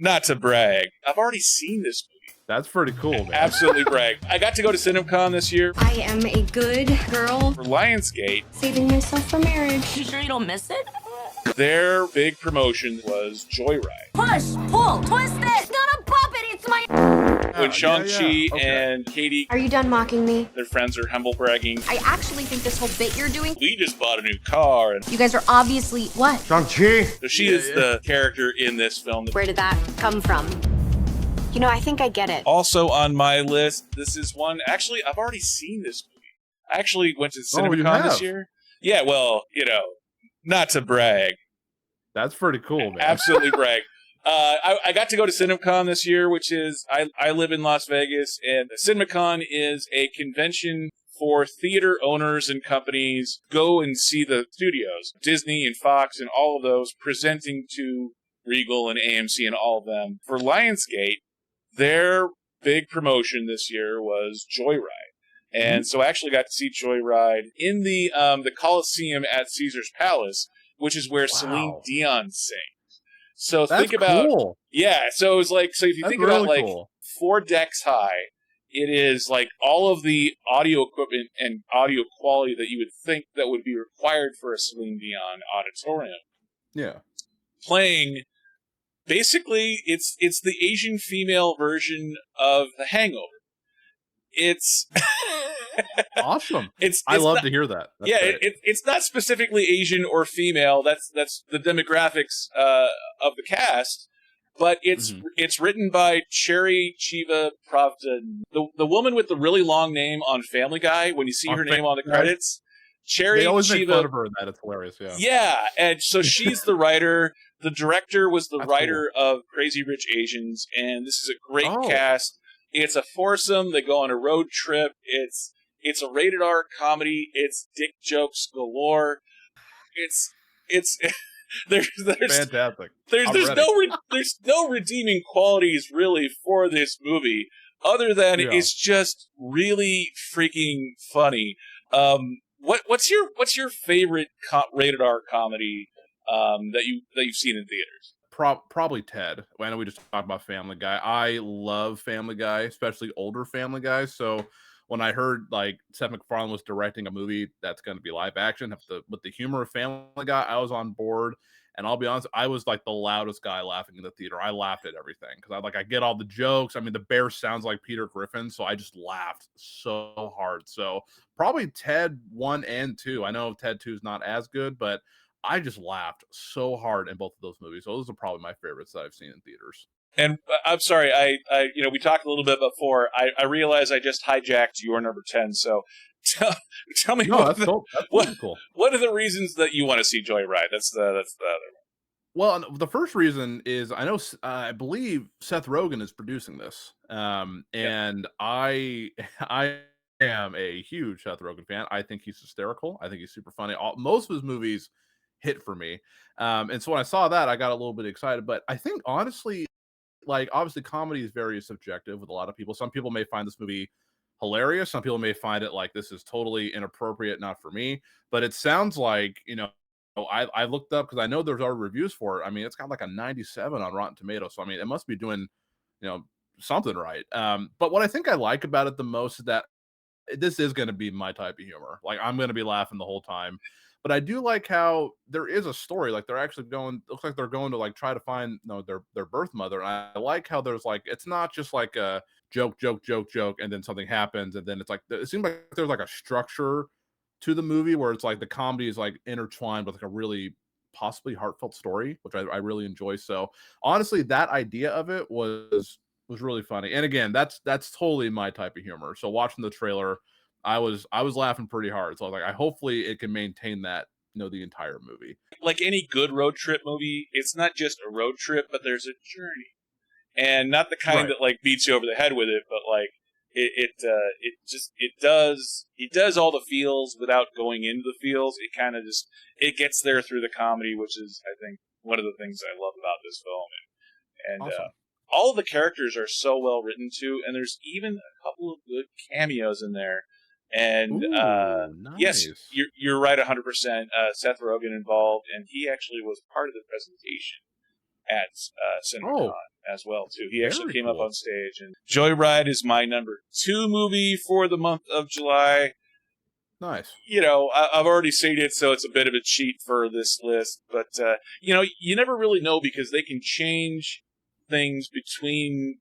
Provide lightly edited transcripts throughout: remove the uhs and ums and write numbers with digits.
Not to brag, I've already seen this movie. That's pretty cool, man. Absolutely brag. I got to go to CinemaCon this year I am a good girl. for Lionsgate. Saving myself for marriage. You sure you don't miss it? Their big promotion was Joyride. Push, pull, twist it. It's not a puppet, it's my... When Shang-Chi Okay. and Katie, Are you done mocking me? their friends are humble bragging. I actually think this whole bit you're doing... We just bought a new car. And You guys are obviously... What? Shang-Chi! so she is the character in this film. Where did that come from? You know, I think I get it. Also on my list, this is one, actually, I've already seen this movie. I actually went to you CinemaCon this have? year. Yeah, well, not to brag. That's pretty cool, man. Absolutely brag. I got to go to CinemaCon this year, which is, I live in Las Vegas, and CinemaCon is a convention for theater owners and companies. Go and see the studios, Disney and Fox and all of those, presenting to Regal and AMC and all of them. For Lionsgate, their big promotion this year was Joyride. And so I actually got to see Joyride in the Coliseum at Caesar's Palace, which is where Celine Dion sings. So That's think about, cool. so it was like, so if you That's think about really like cool. 4 decks high, it is like all of the audio equipment and audio quality that you would think that would be required for a Celine Dion auditorium. Yeah. Playing, basically, it's the Asian female version of The Hangover. It's Awesome. I love to hear that. That's great. it's not specifically Asian or female. That's the demographics of the cast, but it's written by Cherry Chiva Pravda, the woman with the really long name on Family Guy. When you see her name on the credits, Cherry They always make Chiva. fun of her in that. It's hilarious. Yeah. Yeah, and so she's the writer. The director was the That's writer of Crazy Rich Asians, and this is a great Oh. cast. It's a foursome. They go on a road trip. It's a rated R comedy. It's dick jokes galore. It's there's Fantastic. there's I'm there's ready. there's no redeeming qualities really for this movie other than it's just really freaking funny. What's your favorite rated R comedy that you've seen in theaters? Probably Ted. I know we just talked about Family Guy. I love Family Guy, especially older Family Guy. So when I heard like Seth MacFarlane was directing a movie that's going to be live action with the humor of Family Guy, I was on board. And I'll be honest, I was like the loudest guy laughing in the theater. I laughed at everything because I get all the jokes. I mean, the bear sounds like Peter Griffin, so I just laughed so hard. So probably Ted 1 and 2. I know Ted 2 is not as good, but I just laughed so hard in both of those movies. So those are probably my favorites that I've seen in theaters. And I'm sorry, I we talked a little bit before. I realized I just hijacked your number 10. So tell me Cool. That's cool. What are the reasons that you want to see Joyride? That's the other one. Well, the first reason is I believe Seth Rogen is producing this, and I am a huge Seth Rogen fan. I think he's hysterical. I think he's super funny. Most of his movies hit for me, and so when I saw that, I got a little bit excited. But I think honestly, like obviously, comedy is very subjective with a lot of people. Some people may find this movie hilarious. Some people may find it like this is totally inappropriate, not for me. But it sounds like I looked up because I know there's already reviews for it. I mean, it's got like a 97 on Rotten Tomatoes. So I mean, it must be doing, something right. But what I think I like about it the most is that this is going to be my type of humor. Like I'm going to be laughing the whole time. But I do like how there is a story. Like they're actually looks like they're going to like try to find their birth mother. And I like how there's like it's not just like a joke, and then something happens, and then it's like it seems like there's like a structure to the movie where it's like the comedy is like intertwined with like a really possibly heartfelt story, which I really enjoy. So honestly, that idea of it was really funny. And again, that's totally my type of humor. So watching the trailer, I was laughing pretty hard. So I was like, hopefully it can maintain that, the entire movie. Like any good road trip movie, it's not just a road trip, but there's a journey. And not the kind that like beats you over the head with it, but like it does all the feels without going into the feels. It kind of just gets there through the comedy, which is I think one of the things I love about this film. And Awesome. all of the characters are so well written too, and there's even a couple of good cameos in there. And Ooh, yes, nice. you're right 100%. Seth Rogen involved, and he actually was part of the presentation at CinemaCon Oh, as well too. He actually very came up cool. on stage, and Joyride is my number 2 movie for the month of July. Nice. You know, I've already seen it, so it's a bit of a cheat for this list. But, you know, you never really know because they can change things between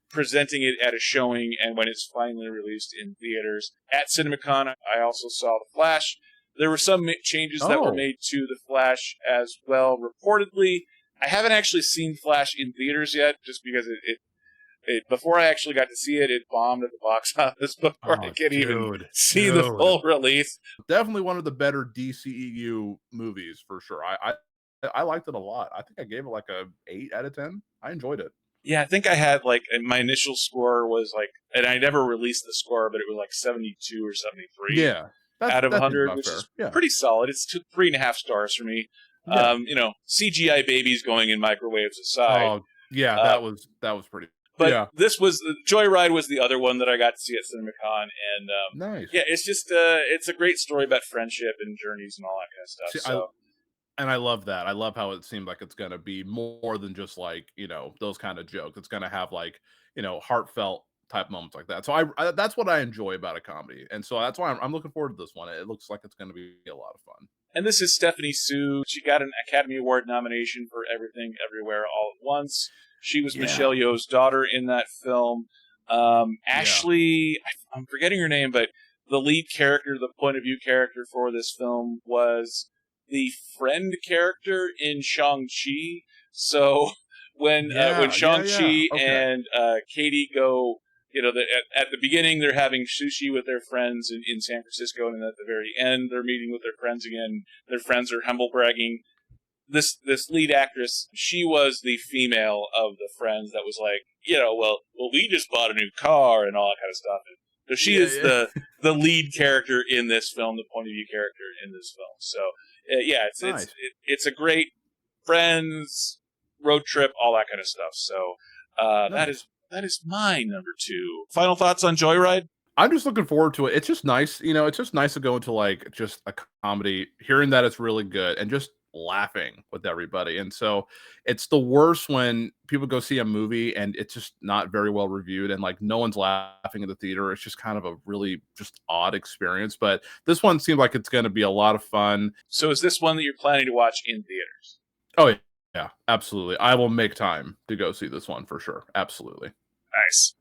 presenting it at a showing and when it's finally released in theaters. At CinemaCon, I also saw The Flash. There were some changes that were Oh. made to The Flash as well, reportedly. I haven't actually seen Flash in theaters yet, just because it before I actually got to see it, it bombed at the box office before I could even see the full release. Definitely one of the better DCEU movies for sure. I liked it a lot. I think I gave it like a 8 out of 10. I enjoyed it. Yeah, I think I had like my initial score was like, and I never released the score, but it was like 72 or 73 Yeah, out of that seems 100, about which fair. is Yeah. pretty solid. It's 3.5 stars for me. Yeah. You know, CGI babies going in microwaves aside. Oh, yeah, Uh, that was pretty. But Yeah. this was Joyride was the other one that I got to see at CinemaCon, and Nice. yeah, it's just it's a great story about friendship and journeys and all that kind of stuff. See, So I love that. I love how it seemed like it's gonna be more than just like, those kind of jokes. It's gonna have like, heartfelt type moments like that. So I that's what I enjoy about a comedy, and so that's why I'm looking forward to this one. It looks like it's gonna be a lot of fun. and this is Stephanie Sue. She got an Academy Award nomination for Everything Everywhere All at Once. She was Yeah. Michelle Yeoh's daughter in that film. Ashley, I'm forgetting her name, but the lead character, the point of view character for this film was the friend character in Shang-Chi. So when Shang-Chi Okay. and Katie go, you know, at the beginning they're having sushi with their friends in San Francisco, and then at the very end they're meeting with their friends again. Their friends are humble bragging. This lead actress, she was the female of the friends that was like, you know, well, we just bought a new car and all that kind of stuff. And so she is the lead character in this film, the point of view character in this film. So yeah, Nice. it's a great friends road trip, all that kind of stuff. So Nice. that is my number 2. Final thoughts on Joyride? I'm just looking forward to it. It's just nice, it's just nice to go into like just a comedy, hearing that it's really good and just laughing with everybody. And so it's the worst when people go see a movie and it's just not very well reviewed and like no one's laughing in the theater. It's just kind of a really just odd experience. But this one seems like it's going to be a lot of fun. So is this one that you're planning to watch in theaters? Oh, yeah, absolutely. I will make time to go see this one for sure. Absolutely. Nice.